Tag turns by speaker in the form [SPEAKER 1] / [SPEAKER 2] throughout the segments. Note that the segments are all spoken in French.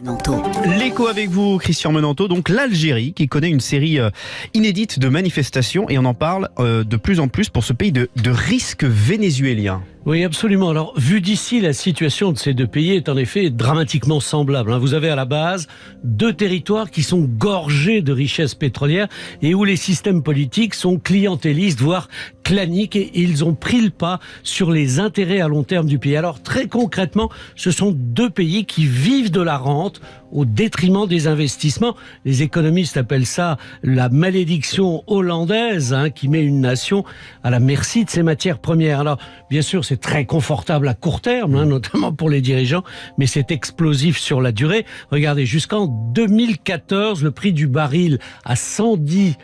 [SPEAKER 1] Menanto.
[SPEAKER 2] L'écho avec vous, Christian Menanto. Donc l'Algérie qui connaît une série inédite de manifestations et on en parle de plus en plus pour ce pays de risque vénézuélien.
[SPEAKER 3] Oui, absolument. Alors, vu d'ici, la situation de ces deux pays est en effet dramatiquement semblable. Vous avez à la base deux territoires qui sont gorgés de richesses pétrolières et où les systèmes politiques sont clientélistes, voire claniques, et ils ont pris le pas sur les intérêts à long terme du pays. Alors, très concrètement, ce sont deux pays qui vivent de la rente au détriment des investissements. Les économistes appellent ça la malédiction hollandaise, qui met une nation à la merci de ses matières premières. Alors, bien sûr, c'est très confortable à court terme, notamment pour les dirigeants, mais c'est explosif sur la durée. Regardez, jusqu'en 2014, le prix du baril à $110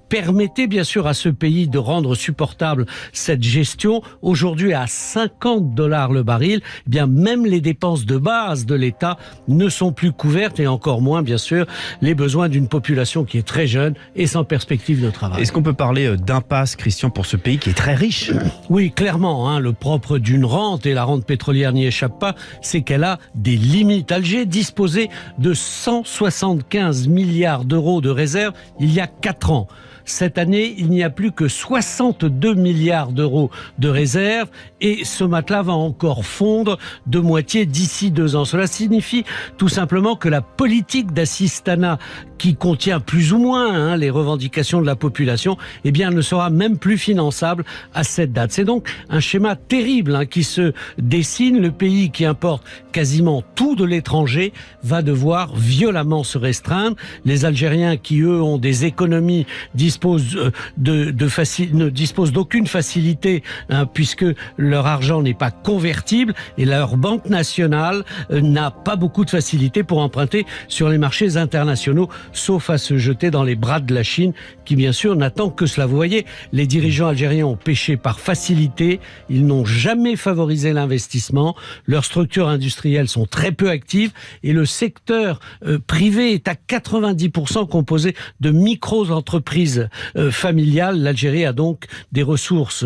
[SPEAKER 3] permettait bien sûr à ce pays de rendre supportable cette gestion. Aujourd'hui, à $50 le baril, eh bien même les dépenses de base de l'État ne sont plus couvertes et encore moins, bien sûr, les besoins d'une population qui est très jeune et sans perspective de travail.
[SPEAKER 2] Est-ce qu'on peut parler d'impasse, Christian, pour ce pays qui est très riche ?
[SPEAKER 3] Oui, clairement, le propre d'une rente, et la rente pétrolière n'y échappe pas, c'est qu'elle a des limites. Alger disposait de 175 milliards d'euros de réserves il y a 4 ans. Cette année, il n'y a plus que 62 milliards d'euros de réserves et ce matelas va encore fondre de moitié d'ici 2 ans. Cela signifie tout simplement que la politique d'assistanat qui contient plus ou moins les revendications de la population, eh bien, ne sera même plus finançable à cette date. C'est donc un schéma terrible qui se dessine. Le pays qui importe quasiment tout de l'étranger va devoir violemment se restreindre. Les Algériens qui, eux, ont des économies, ne disposent d'aucune facilité puisque leur argent n'est pas convertible et leur banque nationale n'a pas beaucoup de facilité pour emprunter sur les marchés internationaux, sauf à se jeter dans les bras de la Chine qui bien sûr n'attend que cela. Vous voyez, les dirigeants algériens ont péché par facilité, ils n'ont jamais favorisé l'investissement, leurs structures industrielles sont très peu actives et le secteur privé est à 90% composé de micro-entreprises familiales. L'Algérie a donc des ressources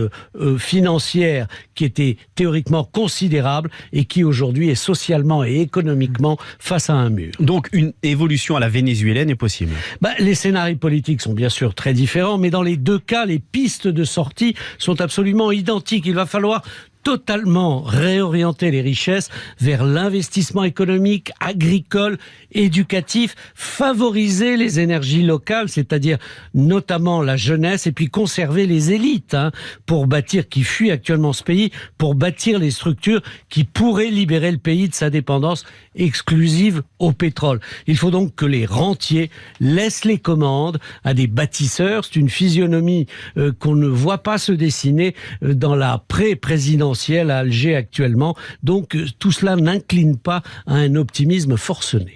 [SPEAKER 3] financières qui étaient théoriquement considérables et qui aujourd'hui est socialement et économiquement face à un mur.
[SPEAKER 2] Donc une évolution à la vénézuélienne est possible.
[SPEAKER 3] Les scénarios politiques sont bien sûr très différents, mais dans les deux cas, les pistes de sortie sont absolument identiques. Il va falloir totalement réorienter les richesses vers l'investissement économique, agricole, éducatif, favoriser les énergies locales, c'est-à-dire notamment la jeunesse, et puis conserver les élites pour bâtir, qui fuient actuellement ce pays, pour bâtir les structures qui pourraient libérer le pays de sa dépendance exclusive au pétrole. Il faut donc que les rentiers laissent les commandes à des bâtisseurs. C'est une physionomie qu'on ne voit pas se dessiner dans la pré-présidentielle à Alger actuellement. Donc tout cela n'incline pas à un optimisme forcené.